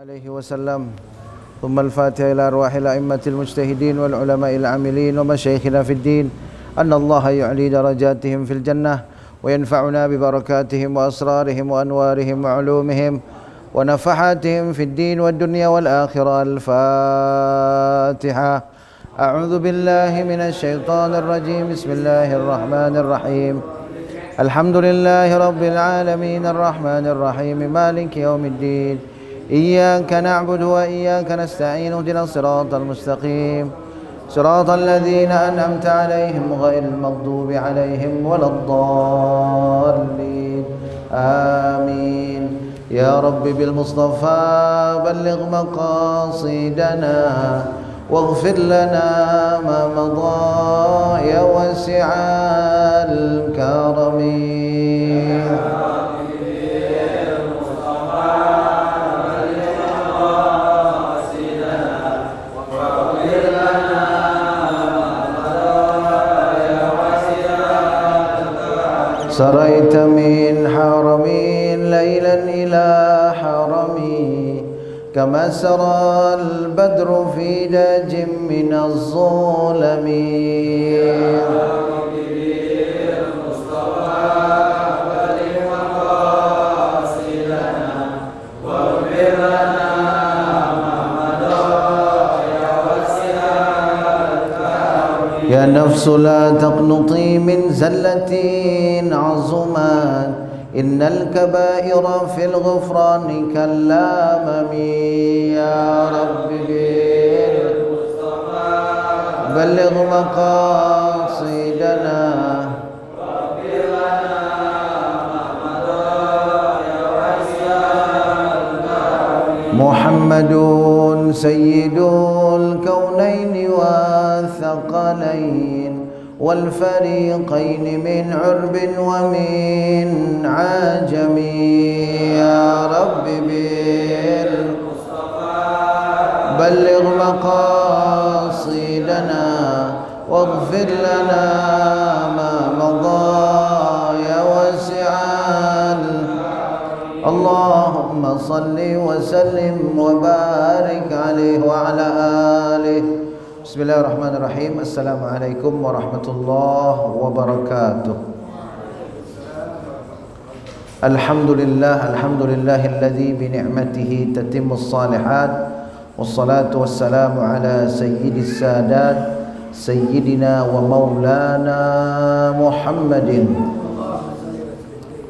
عليه وسلم ثم الفاتحة إلى أرواح الأئمة المجتهدين والعلماء العاملين ومشايخنا في الدين أن الله يعلي درجاتهم في الجنة وينفعنا ببركاتهم وأسرارهم وأنوارهم وعلومهم ونفحاتهم في الدين والدنيا والآخرة. الفاتحة. أعوذ بالله من الشيطان الرجيم. بسم الله الرحمن الرحيم. الحمد لله رب العالمين الرحمن الرحيم مالك يوم الدين. إياك نعبد وإياك نستعين. اهدنا الصراط المستقيم صراط الذين أنعمت عليهم غير المغضوب عليهم ولا الضالين. آمين. يا رب بالمصطفى بلغ مقاصدنا واغفر لنا ما مضى يا واسع الكرم. سريت من حرمين ليلا إلى حرمي كما سرى البدر في داج من الظلم. يا نفس لا تقنطي من زلة عظمت إن الكبائر في الغفران كاللامم. يا رب بالمصطفى بلغ مقاصدنا واغفر لنا ما مضى يا واسع الكرم. محمد سيد الكونين والثقلين والفريقين من عرب ومن عجم. يا رب بالمصطفى بلغ مقاصدنا واغفر لنا ما مضى يا واسع. اللهم صل وسلم وبارك عليه وعلى آله. Bismillahirrahmanirrahim. Assalamualaikum warahmatullahi wabarakatuh. Alhamdulillahilladzi bi ni'matihi tatimmus shalihat. Wassalatu wassalamu ala sayyidis sadat sayyidina wa maulana Muhammadin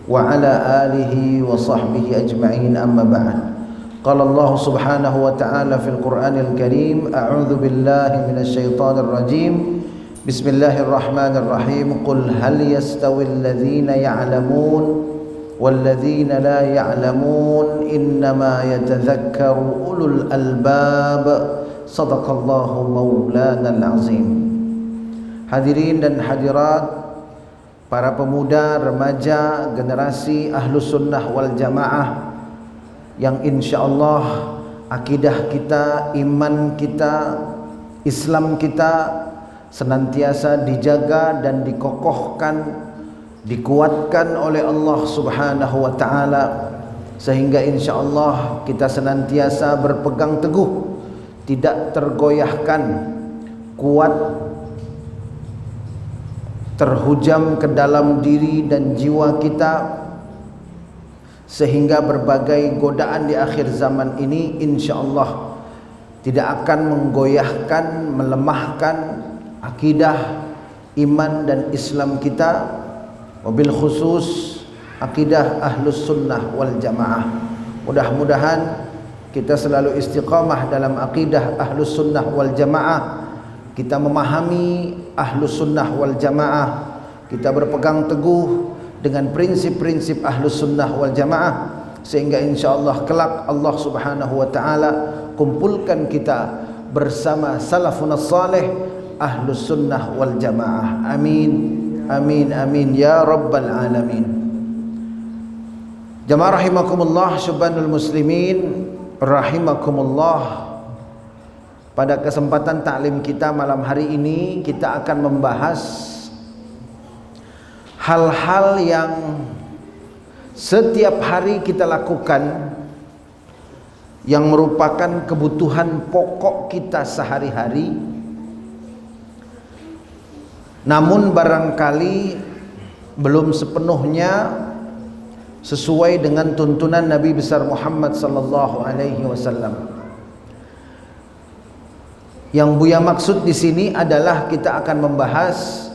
wa ala alihi wa sahbihi ajma'in, amma ba'd. قال الله سبحانه وتعالى في القرآن الكريم أعوذ بالله من الشيطان الرجيم بسم الله الرحمن الرحيم قل هل يستوي الذين يعلمون والذين لا يعلمون إنما يتذكر أولو الألباب صدق الله مولانا العظيم. Hadirin dan hadirat, para pemuda, remaja, generasi Ahlus Sunnah wal Jamaah yang insyaallah akidah kita, iman kita, Islam kita senantiasa dijaga dan dikokohkan, dikuatkan oleh Allah Subhanahu wa taala, sehingga insyaallah kita senantiasa berpegang teguh, tidak tergoyahkan, kuat, terhujam ke dalam diri dan jiwa kita, sehingga berbagai godaan di akhir zaman ini insyaallah tidak akan menggoyahkan, melemahkan akidah, iman dan Islam kita, wabil khusus akidah Ahlus Sunnah wal Jamaah. Mudah-mudahan kita selalu istiqamah dalam akidah Ahlus Sunnah wal Jamaah. Kita memahami Ahlus Sunnah wal Jamaah, kita berpegang teguh dengan prinsip-prinsip Ahlus Sunnah wal Jamaah, sehingga insyaallah kelak Allah Subhanahu wa taala kumpulkan kita bersama salafun salih Ahlus Sunnah wal Jamaah. Amin amin amin ya rabbal alamin. Jamaah rahimakumullah, syubanul muslimin rahimakumullah. Pada kesempatan taklim kita malam hari ini kita akan membahas hal-hal yang setiap hari kita lakukan yang merupakan kebutuhan pokok kita sehari-hari, namun barangkali belum sepenuhnya sesuai dengan tuntunan Nabi besar Muhammad sallallahu alaihi wasallam. Yang Buya maksud di sini adalah kita akan membahas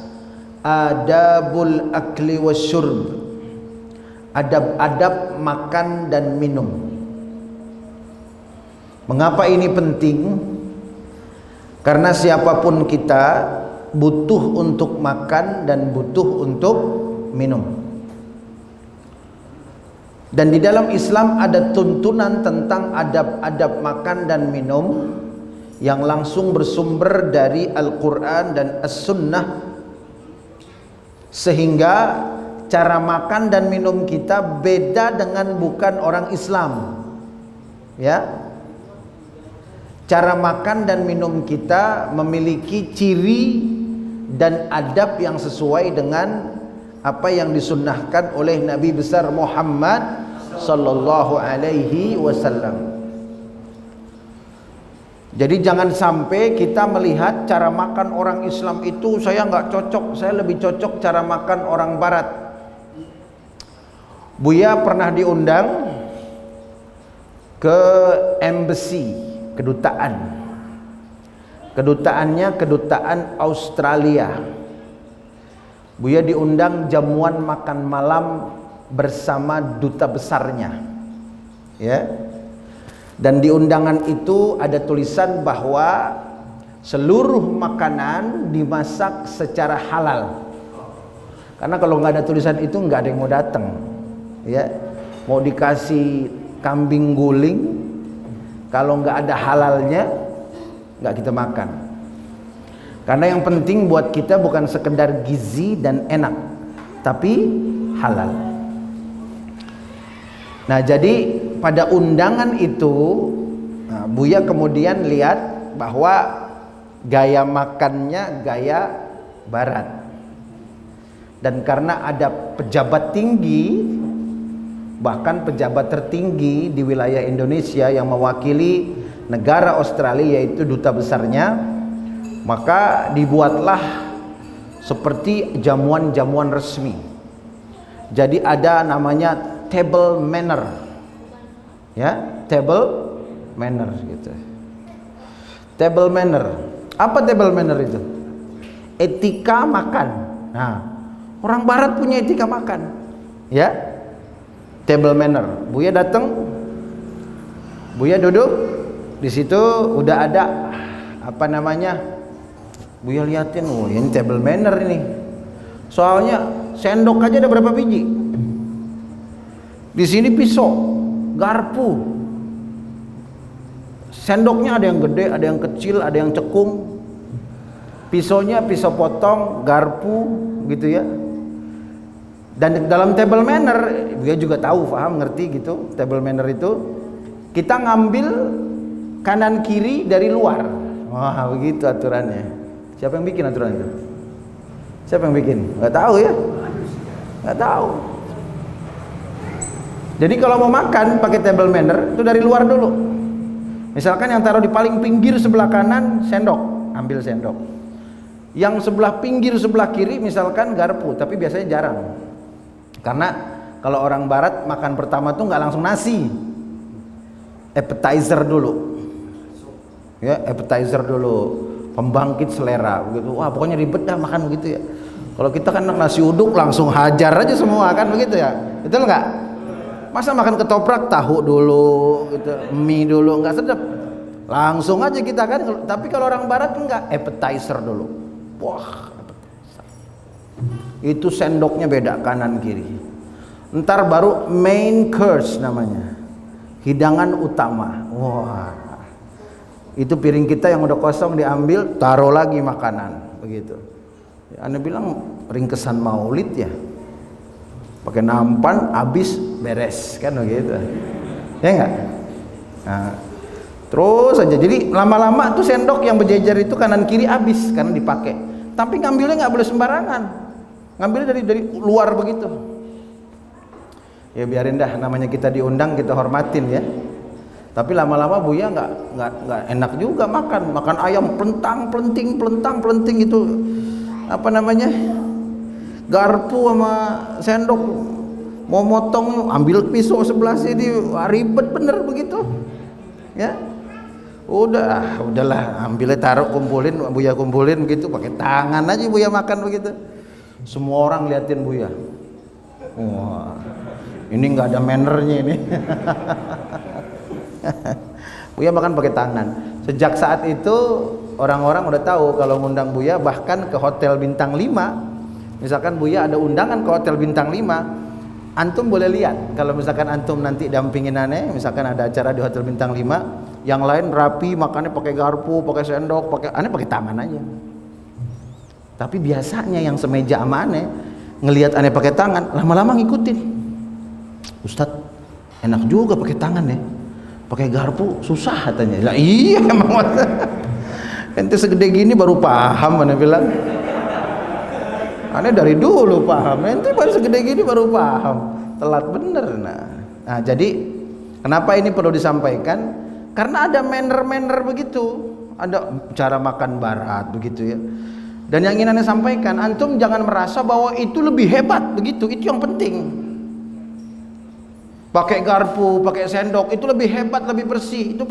adabul akli wasyurb, adab-adab makan dan minum. Mengapa ini penting? Karena siapapun kita butuh untuk makan dan butuh untuk minum. Dan di dalam Islam ada tuntunan tentang adab-adab makan dan minum yang langsung bersumber dari Al-Quran dan As-Sunnah, sehingga cara makan dan minum kita beda dengan bukan orang Islam. Ya, cara makan dan minum kita memiliki ciri dan adab yang sesuai dengan apa yang disunnahkan oleh Nabi besar Muhammad sallallahu alaihi wasallam. Jadi jangan sampai kita melihat cara makan orang Islam itu saya nggak cocok, saya lebih cocok cara makan orang Barat. Buya pernah diundang ke embassy, kedutaannya kedutaan Australia. Buya diundang jamuan makan malam bersama duta besarnya, ya. Dan di undangan itu ada tulisan bahwa seluruh makanan dimasak secara halal. Karena kalau nggak ada tulisan itu nggak ada yang mau datang, ya. Mau dikasih kambing guling, kalau nggak ada halalnya nggak kita makan. Karena yang penting buat kita bukan sekedar gizi dan enak, tapi halal. Nah, jadi pada undangan itu Buya kemudian lihat bahwa gaya makannya gaya Barat. Dan karena ada pejabat tinggi, bahkan pejabat tertinggi di wilayah Indonesia yang mewakili negara Australia, yaitu duta besarnya, maka dibuatlah seperti jamuan-jamuan resmi. Jadi ada namanya table manner, ya, table manner gitu. Table manner, apa table manner itu? Etika makan. Nah, orang Barat punya etika makan, ya. Table manner. Buya datang, Buya duduk di situ, udah ada apa namanya? Buya liatin, oh ini table manner ini. Soalnya sendok aja ada berapa biji? Di sini pisau, garpu. Sendoknya ada yang gede, ada yang kecil, ada yang cekung. Pisaunya pisau potong, garpu gitu ya. Dan dalam table manner, dia juga tahu, paham, ngerti gitu. Table manner itu kita ngambil kanan kiri dari luar. Wah, begitu aturannya. Siapa yang bikin aturan itu? Siapa yang bikin? Nggak tahu ya? Nggak tahu. Jadi kalau mau makan pakai table manner itu dari luar dulu. Misalkan yang taruh di paling pinggir sebelah kanan sendok, ambil sendok. Yang sebelah pinggir sebelah kiri misalkan garpu, tapi biasanya jarang. Karena kalau orang Barat makan pertama tuh nggak langsung nasi, appetizer dulu, ya, appetizer dulu, pembangkit selera, begitu. Wah, pokoknya ribet dah makan begitu ya. Kalau kita kan nasi uduk langsung hajar aja semua kan begitu ya, betul nggak? Masa makan ketoprak tahu dulu, gitu, mie dulu, nggak sedap. Langsung aja kita kan. Tapi kalau orang Barat enggak, appetizer dulu. Wah, appetizer. Itu sendoknya beda kanan kiri. Ntar baru main course namanya, hidangan utama. Wah, itu piring kita yang udah kosong diambil, taruh lagi makanan, begitu. Ya, Anda bilang ringkesan maulid ya. Pakai nampan, habis beres kan begitu, ya enggak? Nah, terus aja. Jadi lama-lama tuh sendok yang berjejer itu kanan kiri habis karena dipakai. Tapi ngambilnya nggak boleh sembarangan, ngambilnya dari luar begitu. Ya biarin dah, namanya kita diundang kita hormatin ya. Tapi lama-lama Buya nggak enak juga makan ayam pelentang pelenting itu apa namanya, garpu sama sendok mau motong ambil pisau sebelah sini, ribet bener begitu ya. Udahlah ambilnya taruh Buya kumpulin begitu, pakai tangan aja Buya makan begitu. Semua orang liatin Buya, wah ini nggak ada mannernya ini. Buya makan pakai tangan. Sejak saat itu orang-orang udah tahu kalau ngundang Buya, bahkan ke hotel bintang 5. Misalkan Buya ada undangan ke hotel bintang 5, antum boleh lihat. Kalau misalkan antum nanti dampingin aneh, misalkan ada acara di hotel bintang 5, yang lain rapi makannya pakai garpu, pakai sendok, aneh pakai tangan aja. Tapi biasanya yang semeja sama aneh ngelihat aneh pakai tangan, lama-lama ngikutin. Ustadz, enak juga pakai tangan ya. Pakai garpu susah katanya. Lah iya emang. Ente segede gini baru paham, aneh bilang. Aneh dari dulu paham, ente baru segede gini baru paham. Telat bener. Nah, jadi kenapa ini perlu disampaikan? Karena ada manner begitu, ada cara makan barat begitu ya. Dan yang ingin aneh sampaikan, antum jangan merasa bahwa itu lebih hebat begitu, itu yang penting. Pakai garpu, pakai sendok itu lebih hebat, lebih bersih. Itu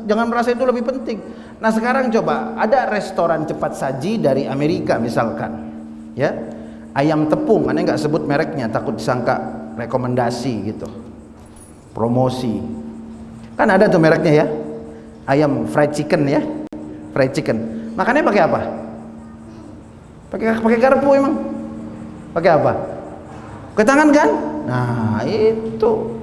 jangan merasa itu lebih penting. Nah sekarang coba ada restoran cepat saji dari Amerika misalkan, ya ayam tepung. Aneh nggak sebut mereknya, takut disangka rekomendasi gitu, promosi. Kan ada tuh mereknya ya, ayam fried chicken ya, fried chicken. Makannya pakai apa? Pakai garpu emang? Pakai apa? Pakai tangan kan? Nah itu.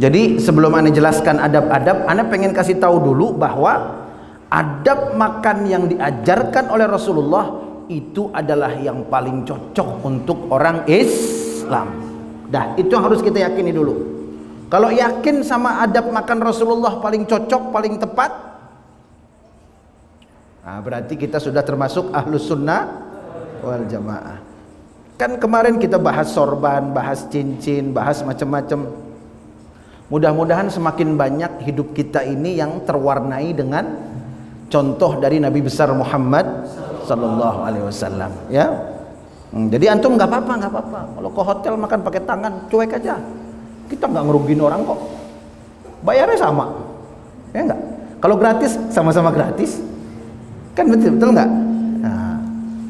Jadi sebelum Anda jelaskan adab-adab, Anda pengen kasih tahu dulu bahwa adab makan yang diajarkan oleh Rasulullah itu adalah yang paling cocok untuk orang Islam. Dah, itu yang harus kita yakini dulu. Kalau yakin sama adab makan Rasulullah paling cocok, paling tepat, nah berarti kita sudah termasuk ahlus sunnah wal jamaah. Kan kemarin kita bahas sorban, bahas cincin, bahas macam-macam. Mudah-mudahan semakin banyak hidup kita ini yang terwarnai dengan contoh dari Nabi besar Muhammad sallallahu alaihi wasallam ya. Jadi antum nggak apa-apa. Kalau ke hotel makan pakai tangan, cuek aja. Kita nggak ngerugiin orang kok. Bayarnya sama. Ya enggak? Kalau gratis sama-sama gratis. Kan betul nggak? Nah,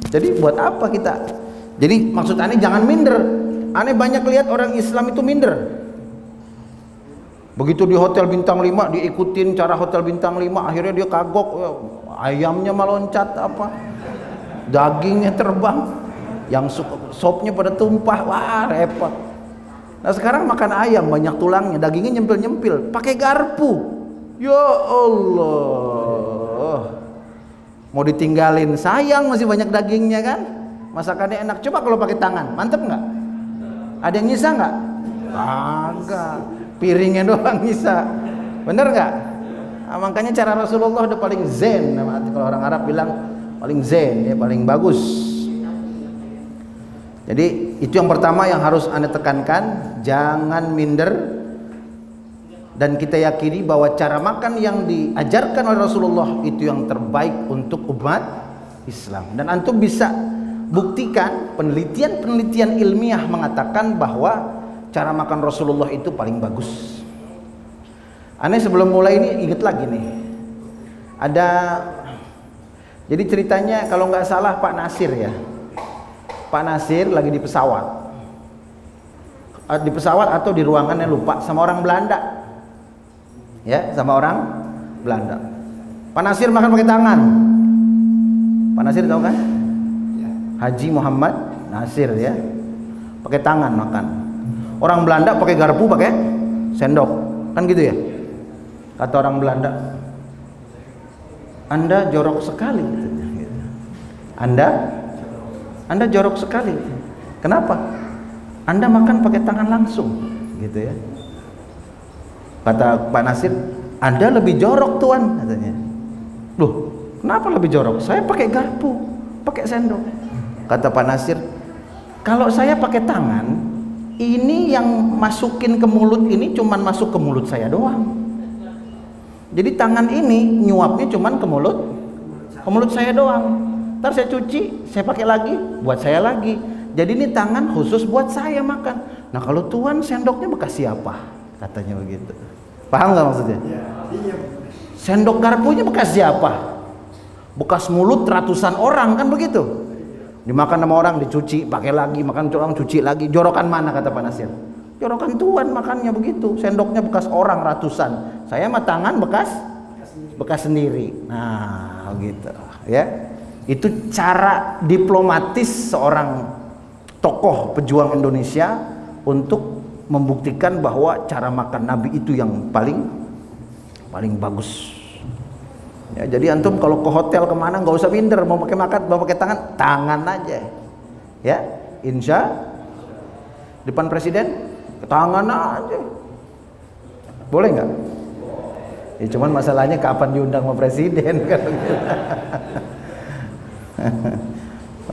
jadi buat apa kita? Jadi maksud aneh jangan minder. Aneh banyak lihat orang Islam itu minder. Begitu di hotel bintang 5 diikutin cara hotel bintang 5, akhirnya dia kagok, ayamnya meloncat apa, dagingnya terbang, yang sopnya pada tumpah, wah repot. Nah sekarang makan ayam banyak tulangnya, dagingnya nyempil-nyempil, pakai garpu. Ya Allah, mau ditinggalin sayang, masih banyak dagingnya kan. Masakannya enak, coba kalau pakai tangan, mantep nggak? Ada yang nyisa nggak? Agak. Piringnya doang bisa, bener nggak? Nah, makanya cara Rasulullah udah paling zen, kalau orang Arab bilang paling zen, ya paling bagus. Jadi itu yang pertama yang harus Anda tekankan, jangan minder. Dan kita yakini bahwa cara makan yang diajarkan oleh Rasulullah itu yang terbaik untuk umat Islam. Dan antum bisa buktikan, penelitian ilmiah mengatakan bahwa cara makan Rasulullah itu paling bagus. Aneh sebelum mulai ini inget lagi nih, jadi ceritanya kalau nggak salah Pak Nasir ya, Pak Nasir lagi di pesawat atau di ruangannya lupa, sama orang Belanda ya, sama orang Belanda. Pak Nasir makan pakai tangan. Pak Nasir tahu kan? Haji Muhammad Nasir ya, pakai tangan makan. Orang Belanda pakai garpu, pakai sendok, kan gitu ya? Kata orang Belanda, Anda jorok sekali. Anda jorok sekali. Kenapa? Anda makan pakai tangan langsung, gitu ya? Kata Pak Nasir, Anda lebih jorok tuan, katanya. Loh, kenapa lebih jorok? Saya pakai garpu, pakai sendok. Kata Pak Nasir, kalau saya pakai tangan, Ini yang masukin ke mulut ini cuman masuk ke mulut saya doang. Jadi tangan ini nyuapnya cuman ke mulut saya doang. Ntar saya cuci, saya pakai lagi, buat saya lagi. Jadi ini tangan khusus buat saya makan. Nah kalau Tuhan sendoknya bekas siapa? Katanya begitu. Paham nggak maksudnya? Sendok garpunya bekas siapa? Bekas mulut ratusan orang, kan begitu? Dimakan sama orang, dicuci, pakai lagi, makan orang, cuci lagi. Jorokan mana kata Pak Nasir? Jorokan Tuhan makannya begitu. Sendoknya bekas orang ratusan. Saya mah tangan bekas sendiri. Nah, gitu ya. Itu cara diplomatis seorang tokoh pejuang Indonesia untuk membuktikan bahwa cara makan Nabi itu yang paling bagus. Ya, jadi antum kalau ke hotel kemana nggak usah minder, mau pakai tangan aja, ya, insya depan presiden tangan aja, boleh nggak? Ya cuman masalahnya kapan diundang sama presiden kan?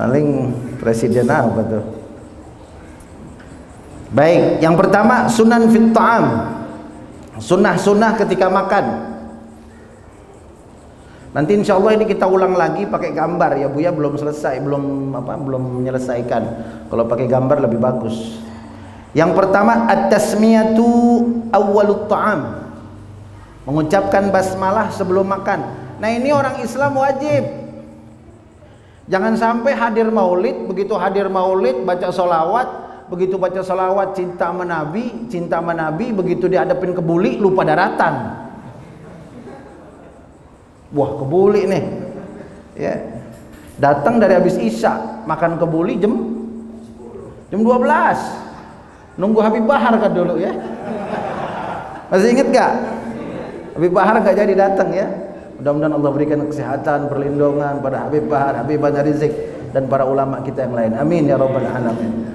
Paling presiden apa tuh? Baik, yang pertama sunan fit ta'am, sunnah ketika makan. Nanti insya Allah ini kita ulang lagi pakai gambar ya Bu ya, belum menyelesaikan. Kalau pakai gambar lebih bagus. Yang pertama at-tasmiyatu awwalut ta'am, mengucapkan basmalah sebelum makan. Nah ini orang Islam wajib. Jangan sampai hadir maulid, begitu hadir maulid baca sholawat, begitu baca sholawat cinta sama Nabi, begitu dihadapin ke buli lupa daratan. Wah kebuli nih ya, datang dari habis isya, makan kebuli jam 12, nunggu Habib Bahar kan dulu ya. Masih inget gak? Habib Bahar gak jadi datang ya. Mudah-mudahan Allah berikan kesehatan, perlindungan pada Habib Bahar, Habib Banyak Rizik, dan para ulama kita yang lain. Amin ya rabbal alamin.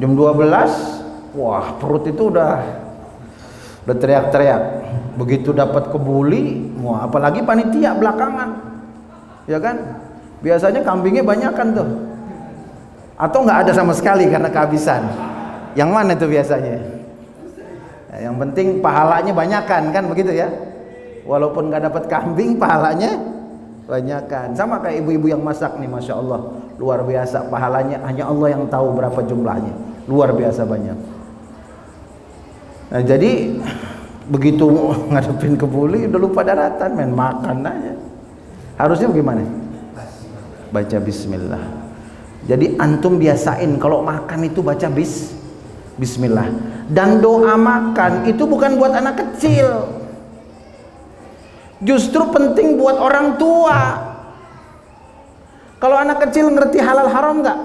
Jam 12, wah perut itu udah teriak-teriak. Begitu dapat kebuli, wah apalagi panitia belakangan, ya kan? Biasanya kambingnya banyakan tuh, atau nggak ada sama sekali karena kehabisan. Yang mana itu biasanya? Ya, yang penting pahalanya banyakan kan begitu ya? Walaupun nggak dapat kambing, pahalanya banyakan. Sama kayak ibu-ibu yang masak nih, masya Allah, luar biasa pahalanya. Hanya Allah yang tahu berapa jumlahnya, luar biasa banyak. Nah jadi begitu ngadepin kebuli udah lupa daratan, main makan aja. Harusnya bagaimana? Baca bismillah. Jadi antum biasain kalau makan itu baca bismillah. Dan doa makan itu bukan buat anak kecil, justru penting buat orang tua. Kalau anak kecil ngerti halal haram nggak?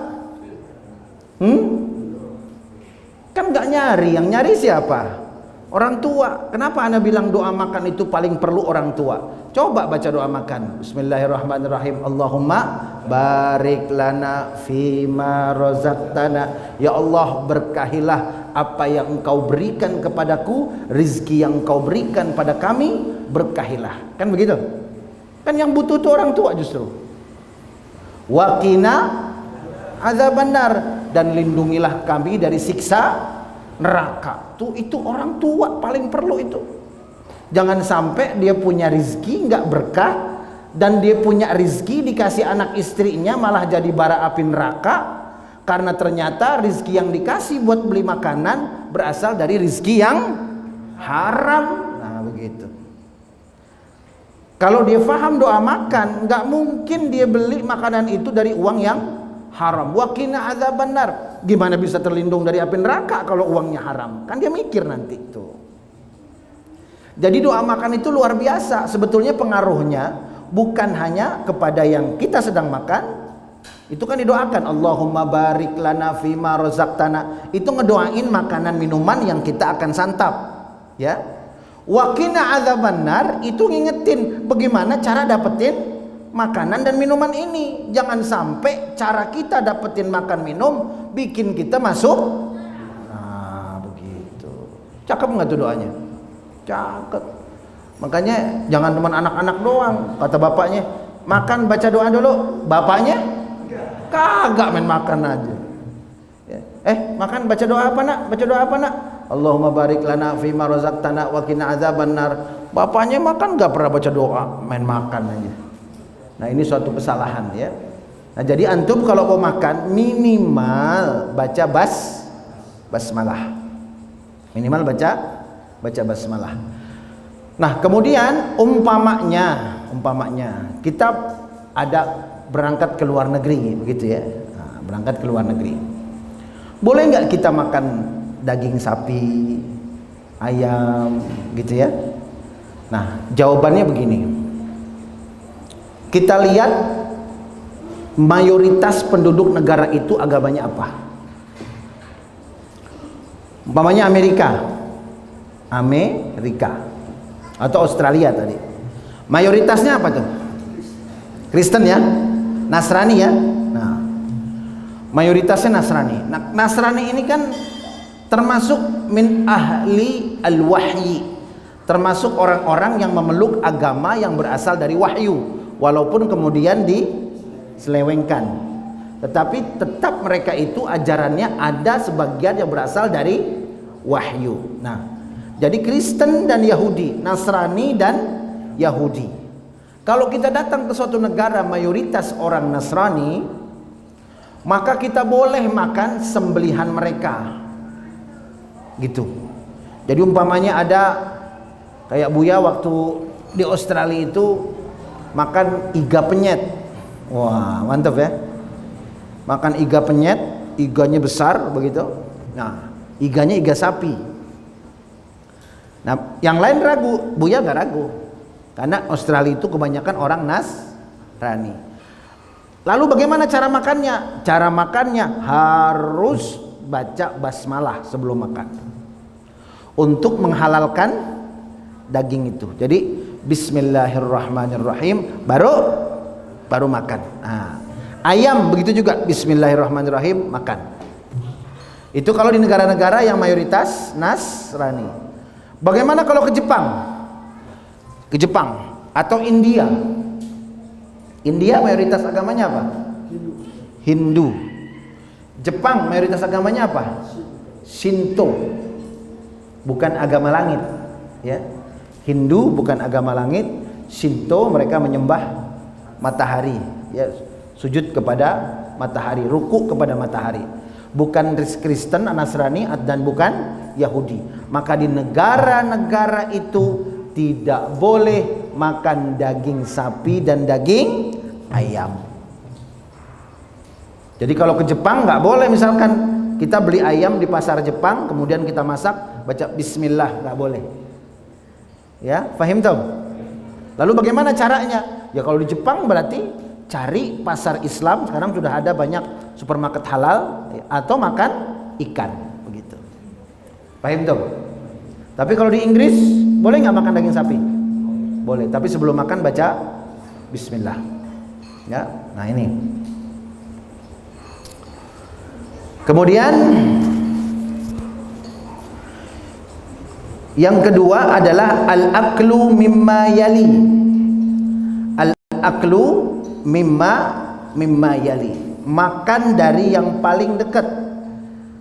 Kan nggak nyari, yang nyari siapa? Orang tua. Kenapa ana bilang doa makan itu paling perlu orang tua? Coba baca doa makan. Bismillahirrahmanirrahim. Allahumma barik lana fima razaqtana. Ya Allah, berkahilah apa yang Engkau berikan kepadaku, rizki yang Engkau berikan pada kami, berkahilah. Kan begitu? Kan yang butuh itu orang tua justru. Wa qina azabannar, dan lindungilah kami dari siksa neraka. Tuh itu orang tua paling perlu itu. Jangan sampai dia punya rizki nggak berkah, dan dia punya rizki dikasih anak istrinya malah jadi bara api neraka, karena ternyata rizki yang dikasih buat beli makanan berasal dari rizki yang haram. Nah begitu. Kalau dia faham doa makan, nggak mungkin dia beli makanan itu dari uang yang haram. Wa qina adzabannar. Gimana bisa terlindung dari api neraka kalau uangnya haram? Kan dia mikir nanti itu. Jadi doa makan itu luar biasa. Sebetulnya pengaruhnya bukan hanya kepada yang kita sedang makan. Itu kan didoakan, Allahumma barik lana fima razaqtana. Itu ngedoain makanan minuman yang kita akan santap, ya. Wa qina adzabannar itu ngingetin bagaimana cara dapetin makanan dan minuman ini. Jangan sampai cara kita dapetin makan minum bikin kita masuk. Nah begitu. Cakep nggak tuh doanya? Cakep. Makanya jangan teman anak-anak doang. Kata bapaknya, makan baca doa dulu. Bapaknya kagak, main makan aja ya. Makan baca doa apa nak? Baca doa apa nak? Allahumma barik lana fima razaqtana wa qina azabannar. Bapaknya makan nggak pernah baca doa, main makan aja. Nah, ini suatu kesalahan ya. Nah, jadi antum kalau mau makan minimal baca basmalah. Minimal baca basmalah. Nah, kemudian umpamanya kita ada berangkat ke luar negeri begitu ya. Nah, berangkat ke luar negeri. Boleh nggak kita makan daging sapi, ayam gitu ya? Nah, jawabannya begini. Kita lihat mayoritas penduduk negara itu agamanya apa? Umpamanya Amerika atau Australia tadi. Mayoritasnya apa tuh? Kristen ya? Nasrani ya? Nah, mayoritasnya Nasrani. Nah, Nasrani ini kan termasuk min ahli al-wahyi, termasuk orang-orang yang memeluk agama yang berasal dari wahyu, walaupun kemudian diselewengkan, tetapi tetap mereka itu ajarannya ada sebagian yang berasal dari wahyu. Nah, jadi Kristen dan Yahudi, Nasrani dan Yahudi. Kalau kita datang ke suatu negara mayoritas orang Nasrani, maka kita boleh makan sembelihan mereka gitu. Jadi umpamanya ada kayak Buya waktu di Australia itu makan iga penyet. Wah, mantap ya. Makan iga penyet, iganya besar begitu. Nah, iganya iga sapi. Nah, yang lain ragu, Buya nggak ragu. Karena Australia itu kebanyakan orang Nasrani. Lalu bagaimana cara makannya? Cara makannya harus baca basmalah sebelum makan untuk menghalalkan daging itu. Jadi bismillahirrahmanirrahim baru makan. Nah, ayam begitu juga bismillahirrahmanirrahim makan. Itu kalau di negara-negara yang mayoritas Nasrani. Bagaimana kalau ke Jepang? Ke Jepang atau India? India mayoritas agamanya apa? Hindu. Jepang mayoritas agamanya apa? Shinto. Bukan agama langit, ya. Hindu bukan agama langit, Shinto mereka menyembah matahari, ya, sujud kepada matahari, ruku kepada matahari. Bukan Kristen, Nasrani dan bukan Yahudi. Maka di negara-negara itu tidak boleh makan daging sapi dan daging ayam. Jadi kalau ke Jepang nggak boleh, misalkan kita beli ayam di pasar Jepang kemudian kita masak baca bismillah, nggak boleh. Ya, paham tuh? Lalu bagaimana caranya? Ya kalau di Jepang berarti cari pasar Islam, sekarang sudah ada banyak supermarket halal, atau makan ikan begitu. Paham tuh? Tapi kalau di Inggris boleh nggak makan daging sapi? Boleh, tapi sebelum makan baca bismillah. Ya, nah ini. Kemudian yang kedua adalah al-aklu mimma yali. Al-aklu mimma yali. Makan dari yang paling dekat.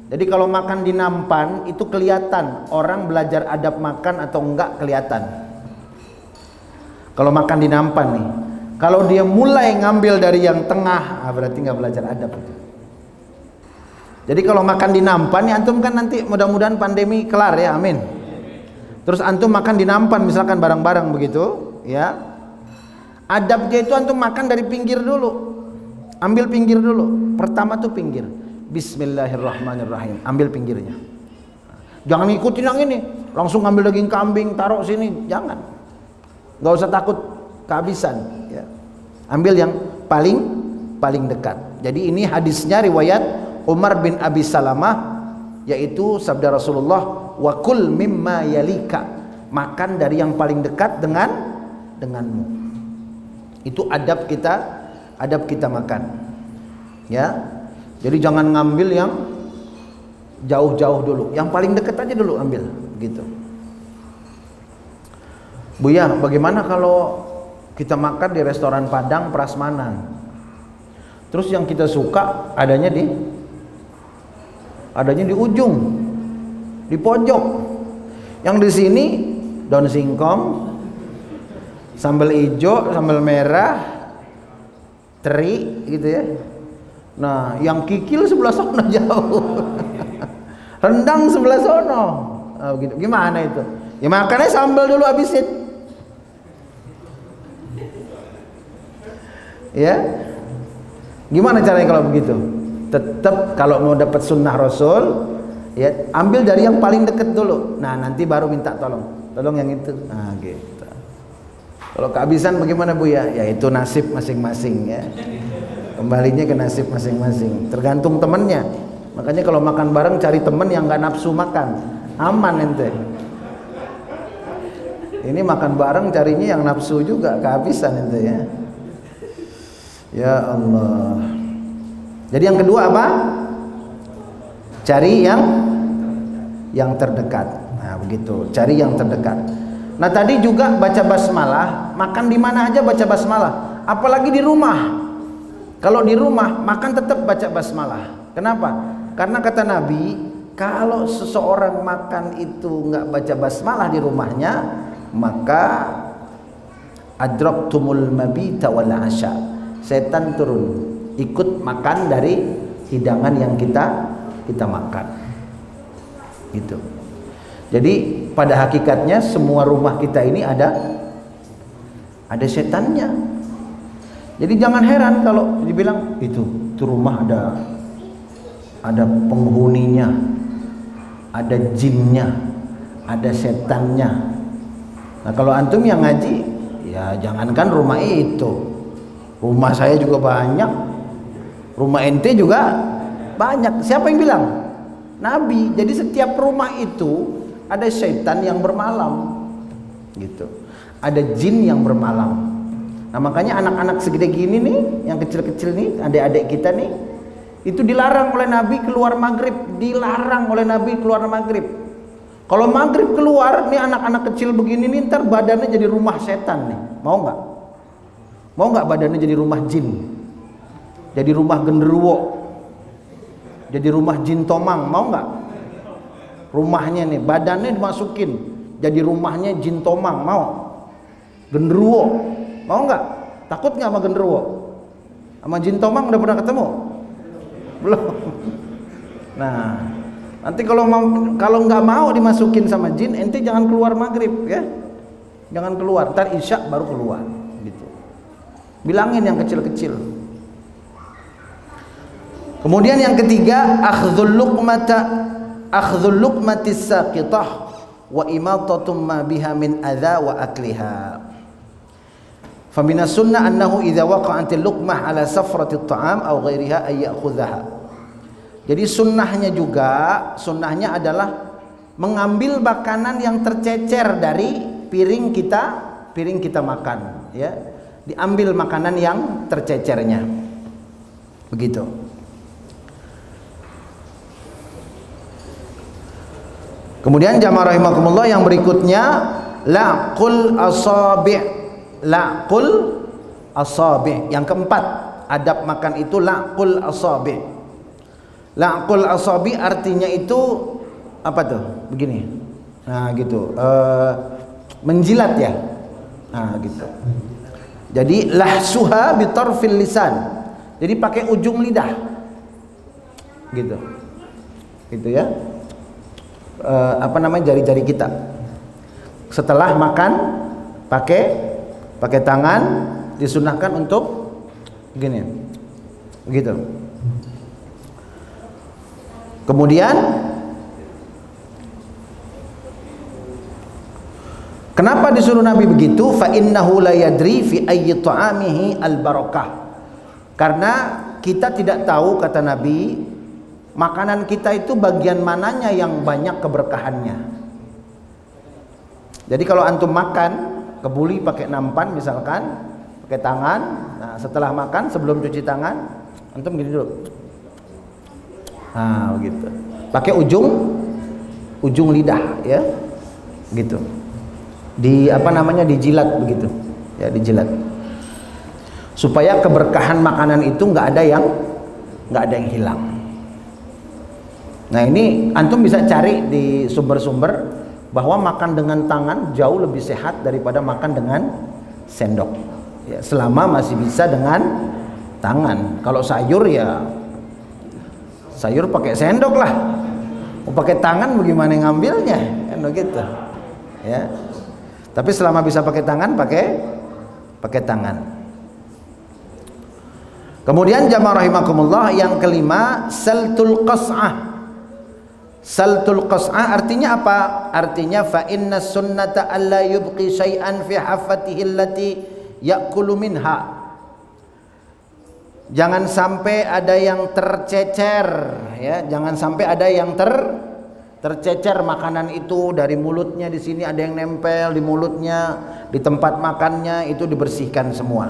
Jadi kalau makan di nampan itu kelihatan orang belajar adab makan atau enggak, kelihatan. Kalau makan di nampan nih, kalau dia mulai ngambil dari yang tengah, berarti nggak belajar adab. Jadi kalau makan di nampan, ya antum kan nanti mudah-mudahan pandemi kelar ya, amin. Terus antum makan di nampan misalkan barang-barang begitu, ya. Adabnya itu antum makan dari pinggir dulu. Ambil pinggir dulu. Pertama tuh pinggir. Bismillahirrahmanirrahim. Ambil pinggirnya. Jangan ngikutin yang ini, langsung ambil daging kambing taruh sini, jangan. Nggak usah takut kehabisan, ya. Ambil yang paling dekat. Jadi ini hadisnya riwayat Umar bin Abi Salamah, yaitu sabda Rasulullah, wa kul mimma yalika, makan dari yang paling dekat denganmu. Itu adab kita makan, ya. Jadi jangan ngambil yang jauh-jauh dulu, yang paling dekat aja dulu ambil, gitu. Buya, bagaimana kalau kita makan di restoran Padang prasmanan, terus yang kita suka adanya di adanya di ujung, di pojok. Yang di sini daun singkong, sambal hijau, sambal merah, teri gitu ya. Nah, yang kikil sebelah sono jauh. Rendang sebelah sono. Nah, begitu. Gimana itu? Ya makannya sambal dulu habisin. Ya. Gimana caranya kalau begitu? Tetap kalau mau dapat sunnah Rasul, ya ambil dari yang paling dekat dulu. Nah, nanti baru minta tolong. Tolong yang itu. Nah, gitu. Kalau kehabisan bagaimana Bu ya? Ya itu nasib masing-masing ya. Kembalinya ke nasib masing-masing. Tergantung temennya. Makanya kalau makan bareng cari temen yang gak nafsu makan. Aman ente. Ini makan bareng carinya yang nafsu juga, kehabisan ente ya. Ya Allah. Jadi yang kedua apa? Cari yang terdekat. Nah, begitu. Cari yang terdekat. Nah, tadi juga baca basmalah, makan di mana aja baca basmalah, apalagi di rumah. Kalau di rumah makan tetap baca basmalah. Kenapa? Karena kata Nabi, kalau seseorang makan itu nggak baca basmalah di rumahnya, maka adraktumul mabita wal asya. Setan turun, ikut makan dari hidangan yang kita makan. Gitu. Jadi pada hakikatnya semua rumah kita ini ada setannya. Jadi jangan heran kalau dibilang itu rumah ada penghuninya, ada jinnya, ada setannya. Nah, kalau antum yang ngaji, ya jangankan rumah itu. Rumah saya juga banyak. Rumah ente juga banyak. Siapa yang bilang? Nabi. Jadi setiap rumah itu ada setan yang bermalam. Gitu. Ada jin yang bermalam. Nah, makanya anak-anak segede gini nih, yang kecil-kecil nih, adik-adik kita nih, itu dilarang oleh Nabi keluar maghrib, dilarang oleh Nabi keluar maghrib. Kalau maghrib keluar, nih anak-anak kecil begini nih, ntar badannya jadi rumah setan nih. Mau nggak? Mau nggak badannya jadi rumah jin? Jadi rumah genderuwo? Jadi rumah jin tomang? Mau nggak? Rumahnya nih, badannya dimasukin, jadi rumahnya jin tomang, mau? Genderuwo? Mau nggak? Takut nggak sama genderuwo? Sama jin tomang udah pernah ketemu? Belum. Nah, nanti kalau nggak mau dimasukin sama jin, ente jangan keluar maghrib ya, jangan keluar. Ntar isya baru keluar. Gitu. Bilangin yang kecil-kecil. Kemudian yang ketiga, akhdhul luqmatis saqitah wa imatatum ma biha min adza wa akliha. Famina sunnah annahu idza waqa'atil luqmah ala safratit ta'am aw ghairiha ay ya'khudhaha. Jadi sunnahnya adalah mengambil makanan yang tercecer dari piring kita makan ya. Diambil makanan yang tercecernya. Begitu. Kemudian jamaah rahimakumullah yang berikutnya laqul asabi'. Yang keempat, adab makan itu laqul asabi'. Laqul asabi artinya itu apa tuh? Begini. Nah, gitu. Menjilat ya. Nah, gitu. Jadi lahsuha bi tarfil lisan. Jadi pakai ujung lidah. Gitu. Gitu ya. Jari-jari kita. Setelah makan pakai tangan, disunahkan untuk gini, begitu. Kemudian kenapa disuruh Nabi begitu? Fa innahu la yadri fi ayyi ta'amihi al barakah. Karena kita tidak tahu, kata Nabi, makanan kita itu bagian mananya yang banyak keberkahannya. Jadi kalau antum makan kebuli pakai nampan misalkan, pakai tangan, nah setelah makan sebelum cuci tangan antum gini dulu. Nah, begitu. Pakai ujung lidah ya. Gitu. Dijilat begitu. Ya, dijilat. Supaya keberkahan makanan itu nggak ada yang hilang. Nah ini antum bisa cari di sumber-sumber bahwa makan dengan tangan jauh lebih sehat daripada makan dengan sendok. Ya, selama masih bisa dengan tangan. Kalau sayur ya sayur pakai sendok lah. Mau pakai tangan bagaimana ngambilnya? Kan begitu. Ya. Tapi selama bisa pakai tangan, pakai tangan. Kemudian jamaah rahimakumullah, yang kelima, saltul qas'ah. Saltul qas'ah artinya apa? Artinya fa inna sunnata alla yubqi syai'an fi haffatihi allati ya'kulu minha. Jangan sampai ada yang tercecer, ya, jangan sampai ada yang tercecer makanan itu dari mulutnya, di sini ada yang nempel di mulutnya, di tempat makannya itu dibersihkan semua.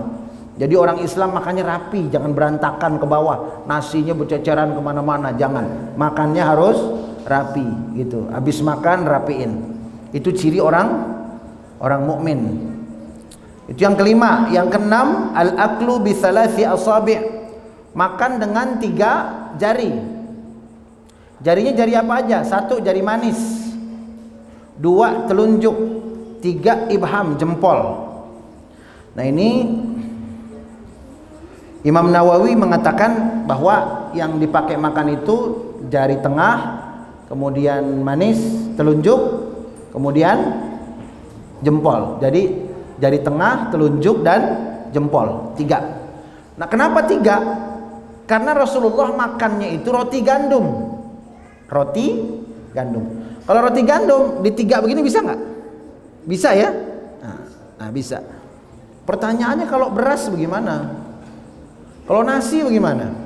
Jadi orang Islam makannya rapi, jangan berantakan ke bawah, nasinya berceceran kemana-mana, jangan. Makannya harus rapi, gitu. Habis makan rapiin. Itu ciri orang mukmin. Itu yang kelima. Yang keenam, al-aklu bi thalathi asabi'. Makan dengan 3 jari. Jarinya jari apa aja? 1 jari manis, 2 telunjuk, 3 ibham, jempol. Nah ini Imam Nawawi mengatakan bahwa yang dipakai makan itu jari tengah, kemudian manis, telunjuk, kemudian jempol. Jadi jari tengah, telunjuk, dan jempol, 3. Nah kenapa 3? Karena Rasulullah makannya itu roti gandum. Roti gandum. Kalau roti gandum di 3 begini bisa nggak? Bisa ya? Nah bisa. Pertanyaannya kalau beras bagaimana? Kalau nasi bagaimana?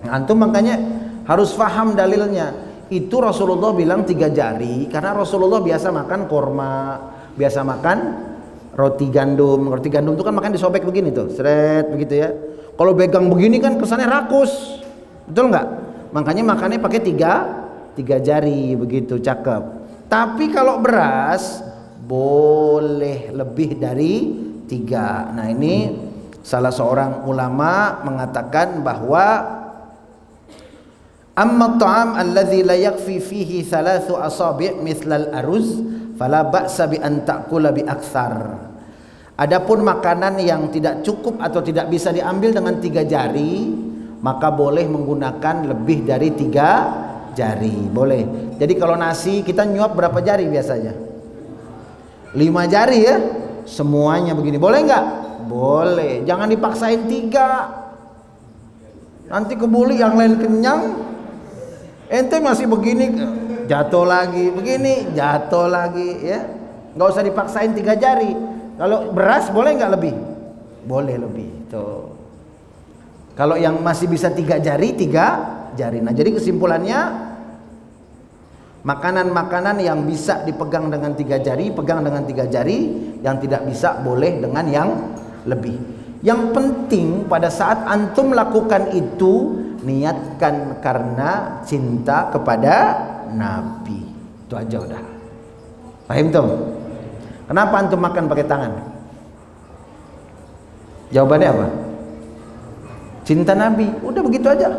Nah, antum makanya harus faham dalilnya. Itu Rasulullah bilang 3 jari karena Rasulullah biasa makan korma, biasa makan roti gandum. Roti gandum itu kan makan disobek begini tuh, seret begitu ya. Kalau pegang begini kan kesannya rakus, betul nggak? Makanya makannya pakai 3 jari begitu, cakep. Tapi kalau beras boleh lebih dari 3. Nah ini salah seorang ulama mengatakan bahwa amma ta'am alladhi la yakfi fihi 3 asabi' mithlal aruz fala ba'sa bi an ta'kula bi aktsar. Adapun makanan yang tidak cukup atau tidak bisa diambil dengan 3 jari, maka boleh menggunakan lebih dari 3 jari, boleh. Jadi kalau nasi kita nyuap berapa jari biasanya? 5 jari ya, semuanya begini, boleh nggak? Boleh, jangan dipaksain 3. Nanti kebuli yang lain kenyang, ente masih begini, jatuh lagi, begini, jatuh lagi ya. Nggak usah dipaksain 3 jari. Kalau beras boleh nggak lebih? Boleh lebih. Tuh. Kalau yang masih bisa 3 jari, 3 jari. Nah jadi kesimpulannya, makanan-makanan yang bisa dipegang dengan 3 jari, pegang dengan 3 jari. Yang tidak bisa boleh dengan yang lebih. Yang penting pada saat antum lakukan itu, niatkan karena cinta kepada Nabi. Itu aja udah. Paham tuh? Kenapa antum makan pakai tangan? Jawabannya apa? Cinta Nabi. Udah begitu aja.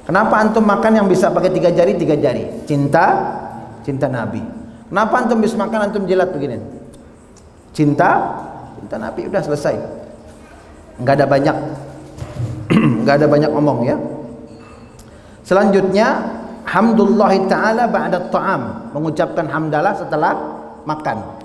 Kenapa antum makan yang bisa pakai 3 jari, 3 jari? Cinta Nabi. Kenapa antum bisa makan antum jilat begini? Cinta Nabi. Udah selesai. Enggak ada banyak ngomong ya. Selanjutnya, hamdulillahi ta'ala ba'da ta'am. Mengucapkan hamdalah setelah makan.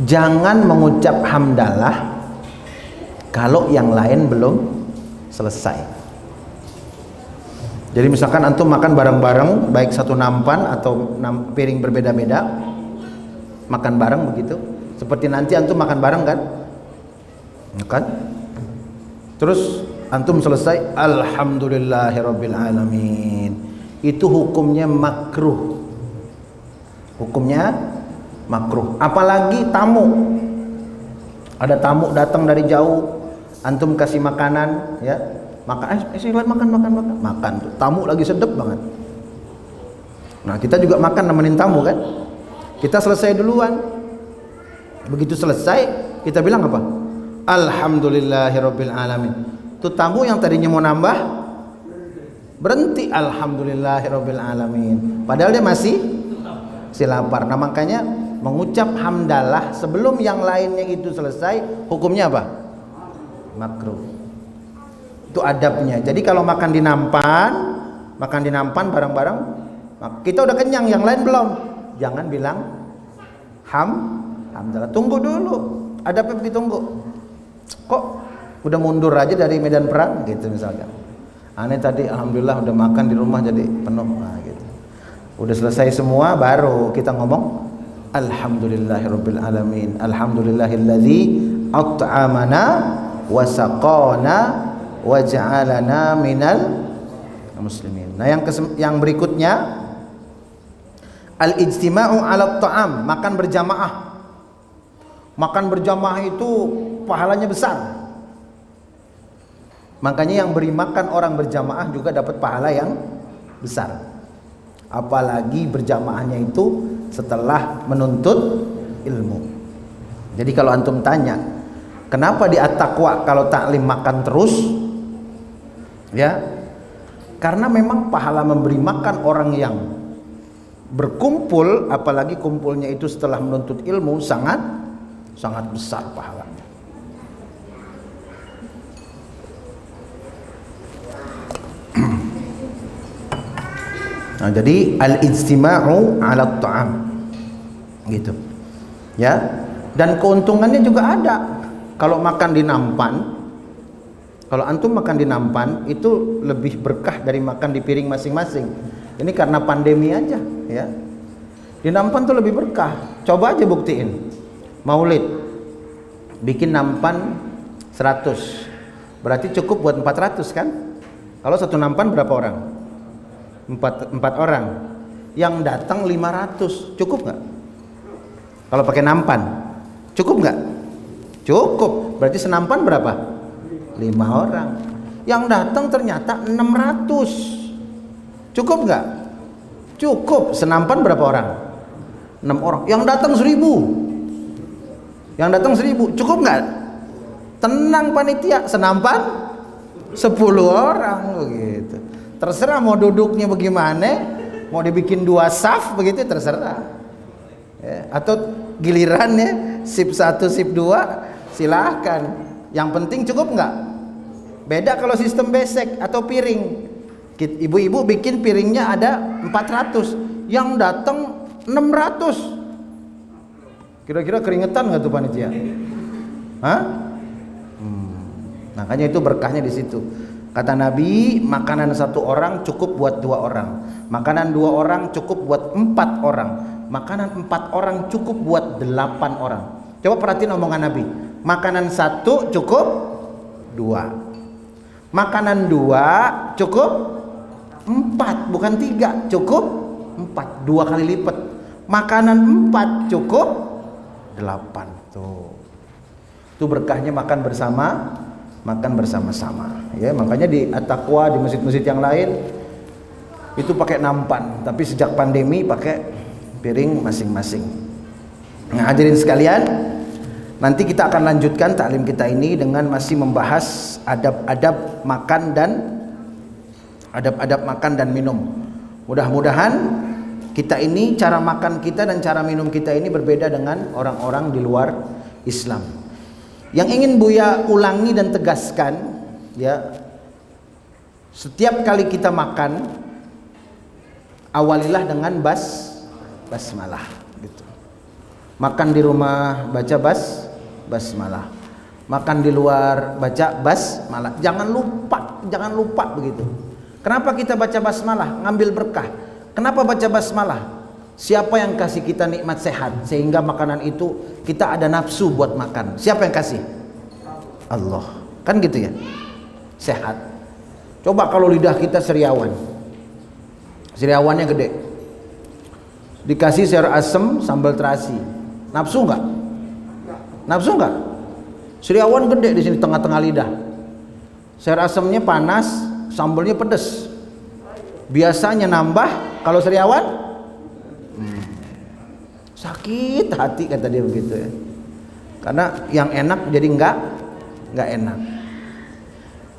Jangan mengucap hamdalah kalau yang lain belum selesai. Jadi misalkan antum makan bareng-bareng, baik satu nampan atau piring berbeda-beda, makan bareng begitu. Seperti nanti antum makan bareng kan? Makan. Terus antum selesai, alhamdulillahirabbil alamin. Itu hukumnya makruh. Hukumnya makruh. Apalagi tamu. Ada tamu datang dari jauh, antum kasih makanan, ya. Makan, makan tuh. Tamu lagi sedep banget. Nah, kita juga makan nemenin tamu kan. Kita selesai duluan. Begitu selesai, kita bilang apa? Alhamdulillahirabbil alamin. Tuh tamu yang tadinya mau nambah berhenti, alhamdulillahirabbil alamin. Padahal dia masih lapar. Nah, makanya mengucap hamdalah sebelum yang lainnya itu selesai, hukumnya apa? Makruh. Itu adabnya. Jadi kalau makan di nampan bareng-bareng, kita udah kenyang, yang lain belum, jangan bilang hamdalah, tunggu dulu, adabnya begitu. Tunggu, kok udah mundur aja dari medan perang gitu misalkan. Aneh tadi alhamdulillah udah makan di rumah jadi penuh, nah, gitu. Udah selesai semua baru kita ngomong alhamdulillahirabbil alamin, alhamdulillahilladzi at'amana wa saqana wa ja'alana minal muslimin. Nah, yang berikutnya al-ijtima'u 'ala ta'am, makan berjamaah. Makan berjamaah itu pahalanya besar. Makanya yang beri makan orang berjamaah juga dapat pahala yang besar. Apalagi berjamaahnya itu setelah menuntut ilmu. Jadi kalau antum tanya, kenapa di At-Taqwa kalau taklim makan terus? Ya, karena memang pahala memberi makan orang yang berkumpul, apalagi kumpulnya itu setelah menuntut ilmu, sangat besar pahalanya. Nah, jadi al-ijtima'u 'ala ta'am gitu. Ya. Dan keuntungannya juga ada. Kalau makan di nampan, kalau antum makan di nampan itu lebih berkah dari makan di piring masing-masing. Ini karena pandemi aja, ya. Di nampan tuh lebih berkah. Coba aja buktiin. Maulid bikin nampan 100. Berarti cukup buat 400 kan? Kalau satu nampan berapa orang? 4 orang. Yang datang 500. Cukup nggak? Kalau pakai nampan, cukup nggak? Cukup. Berarti senampan berapa? 5 orang. Yang datang ternyata 600. Cukup nggak? Cukup. Senampan berapa orang? 6 orang. Yang datang 1000. Yang datang 1000. Cukup nggak? Tenang panitia. Senampan 10 orang begitu. Terserah mau duduknya bagaimana, mau dibikin 2 saf begitu terserah. Ya, atau gilirannya sip 1, sip 2 silahkan. Yang penting cukup nggak? Beda kalau sistem besek atau piring. Ibu-ibu bikin piringnya ada 400, yang datang 600. Kira-kira keringetan nggak tuh panitia? Hah? Makanya itu berkahnya di situ. Kata Nabi, makanan 1 orang cukup buat 2 orang. Makanan 2 orang cukup buat 4 orang. Makanan 4 orang cukup buat 8 orang. Coba perhatiin omongan Nabi. Makanan 1 cukup 2. Makanan 2 cukup 4, bukan 3, cukup 4, 2 kali lipat. Makanan 4 cukup 8. Tuh. Itu berkahnya makan bersama-sama. Ya, makanya di At-Taqwa, di masjid-masjid yang lain itu pakai nampan, tapi sejak pandemi pakai piring masing-masing. Nah, hadirin sekalian, nanti kita akan lanjutkan taklim kita ini dengan masih membahas adab-adab makan dan minum. Mudah-mudahan kita ini, cara makan kita dan cara minum kita ini berbeda dengan orang-orang di luar Islam. Yang ingin Buya ulangi dan tegaskan, ya, setiap kali kita makan awalilah dengan basmalah gitu. Makan di rumah baca basmalah. Makan di luar baca basmalah. Jangan lupa begitu. Kenapa kita baca basmalah? Ngambil berkah. Kenapa baca basmalah? Siapa yang kasih kita nikmat sehat sehingga makanan itu kita ada nafsu buat makan? Siapa yang kasih? Allah. Kan gitu ya? Sehat. Coba kalau lidah kita seriawan. Seriawannya gede. Dikasih sayur asem, sambal terasi. Nafsu enggak? Nafsu enggak? Seriawan gede di sini tengah-tengah lidah. Sayur asemnya panas, sambalnya pedes. Biasanya nambah, kalau seriawan Sakit hati kata dia begitu ya. Karena yang enak jadi enggak enak.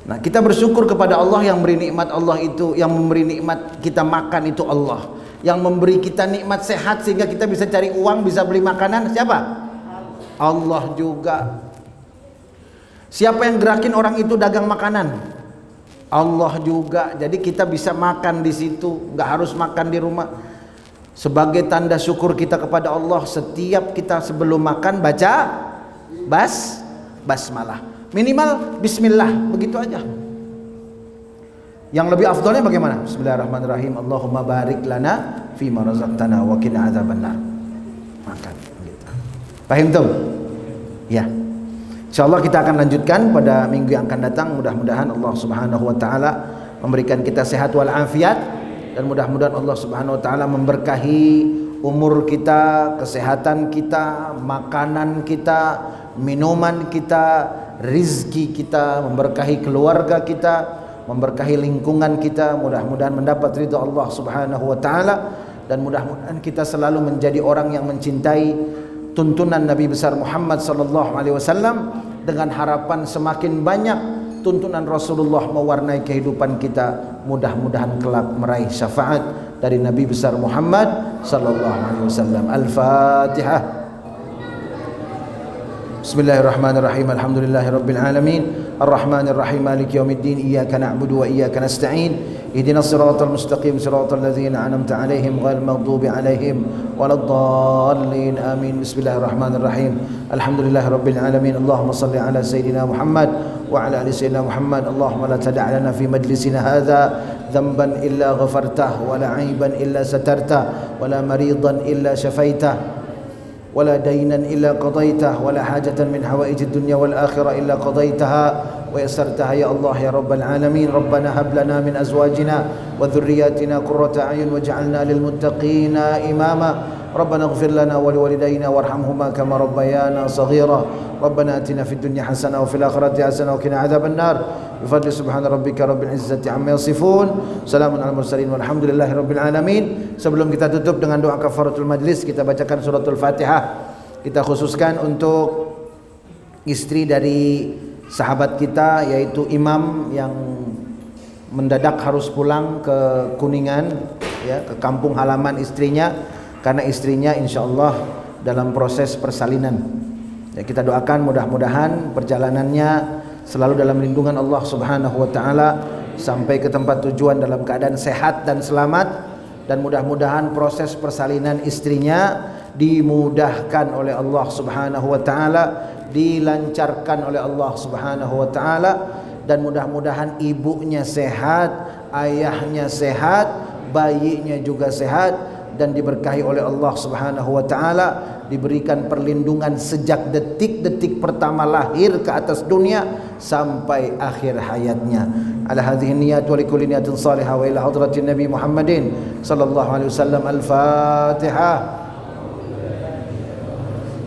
Nah, kita bersyukur kepada Allah yang beri nikmat. Allah itu yang memberi nikmat kita makan itu Allah. Yang memberi kita nikmat sehat sehingga kita bisa cari uang, bisa beli makanan, siapa? Allah juga. Siapa yang gerakin orang itu dagang makanan? Allah juga. Jadi kita bisa makan di situ, nggak harus makan di rumah. Sebagai tanda syukur kita kepada Allah, setiap kita sebelum makan baca basmalah. Minimal bismillah, begitu aja. Yang lebih afdalnya bagaimana? Bismillahirrahmanirrahim. Allahumma barik lana fima razaqtana wa qina adzabannar. Makan gitu. Paham tuh? Ya. Insyaallah kita akan lanjutkan pada minggu yang akan datang. Mudah-mudahan Allah Subhanahu wa taala memberikan kita sehat wal afiat, dan mudah-mudahan Allah Subhanahu wa taala memberkahi umur kita, kesehatan kita, makanan kita, minuman kita, rizki kita, memberkahi keluarga kita, memberkahi lingkungan kita. Mudah-mudahan mendapat ridha Allah Subhanahu wa taala, dan mudah-mudahan kita selalu menjadi orang yang mencintai tuntunan Nabi besar Muhammad sallallahu alaihi wasallam, dengan harapan semakin banyak tuntunan Rasulullah mewarnai kehidupan kita. Mudah-mudahan kelak meraih syafaat dari Nabi besar Muhammad sallallahu alaihi wasallam. Al-Fatihah. Bismillahirrahmanirrahim. Alhamdulillahirabbil alamin. Arrahmanir rahim. Maliki yaumiddin. Iyyaka na'budu wa iyyaka nasta'in. Ihdinas siratal mustaqim, siratal ladzina an'amta 'alaihim ghairil maghdubi 'alaihim waladdallin. Amin. Bismillahirrahmanirrahim. Alhamdulillahirabbil alamin. Allahumma shalli ala sayidina Muhammad wa ala ali sayyidina Muhammad. Allahumma la tada' lana fi majlisina hadza dhanban illa ghafartah, wa la 'aiban illa satartah, wa la maridan illa shafaitah, ولا دينا إلا قضيته، ولا حاجة من حوائج الدنيا والآخرة إلا قضيتها ويسرتها يا الله يا رب العالمين. ربنا هب لنا من أزواجنا وذرياتنا قرة أعين واجعلنا للمتقين إماما. ربنا اغفر لنا ولوالدينا وارحمهما كما ربيانا صغيرا. ربنا آتنا في الدنيا حسنة وفي الآخرة حسنة وقنا عذاب النار. بفضل سبحان ربك رب العزة عما يصفون. سلام على المرسلين والحمد لله رب العالمين. Sebelum kita tutup dengan doa kafaratul majlis, kita bacakan suratul Fatihah. Kita khususkan untuk istri dari sahabat kita, yaitu imam yang mendadak harus pulang ke Kuningan, ya, ke kampung halaman istrinya, karena istrinya insyaallah dalam proses persalinan. Ya, kita doakan mudah-mudahan perjalanannya selalu dalam lindungan Allah Subhanahu wa taala sampai ke tempat tujuan dalam keadaan sehat dan selamat, dan mudah-mudahan proses persalinan istrinya dimudahkan oleh Allah Subhanahu wa taala, dilancarkan oleh Allah Subhanahu wa taala, dan mudah-mudahan ibunya sehat, ayahnya sehat, bayinya juga sehat, dan diberkahi oleh Allah Subhanahu wa taala, diberikan perlindungan sejak detik-detik pertama lahir ke atas dunia sampai akhir hayatnya. Ala hadhihi niyyat wa likulli niyatin salihah wa ila hadratin Nabi Muhammadin sallallahu alaihi wasallam. Al-Fatihah.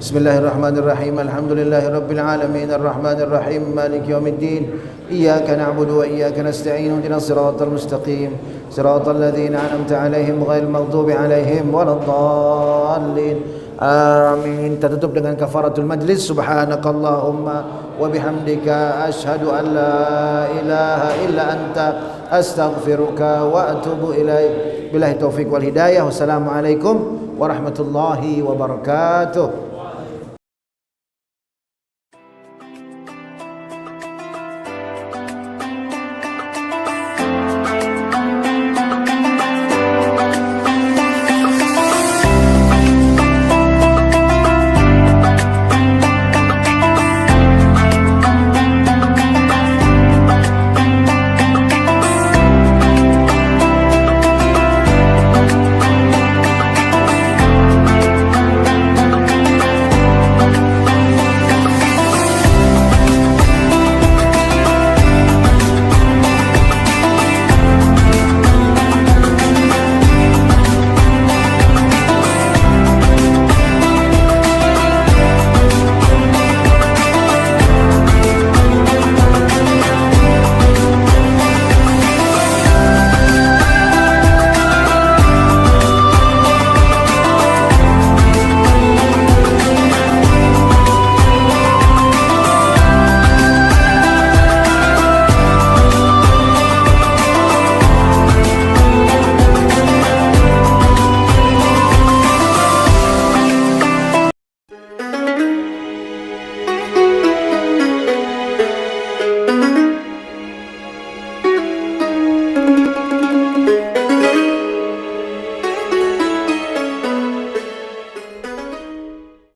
Bismillahirrahmanirrahim. Alhamdulillahirabbil alamin. Arrahmanir rahim. Maliki yaumiddin. Iyyaka na'budu wa iyyaka nasta'in. Ihdinas siratal mustaqim, siratal ladzina an'amta 'alaihim ghairil maghdubi 'alaihim waladdallin. Amin. Kita tutup dengan kafaratul majlis. Subhanakallahumma wa bihamdika asyhadu an la ilaha illa anta astaghfiruka wa atubu ilaik. Billahi taufiq wal hidayah. Wassalamualaikum warahmatullahi wabarakatuh.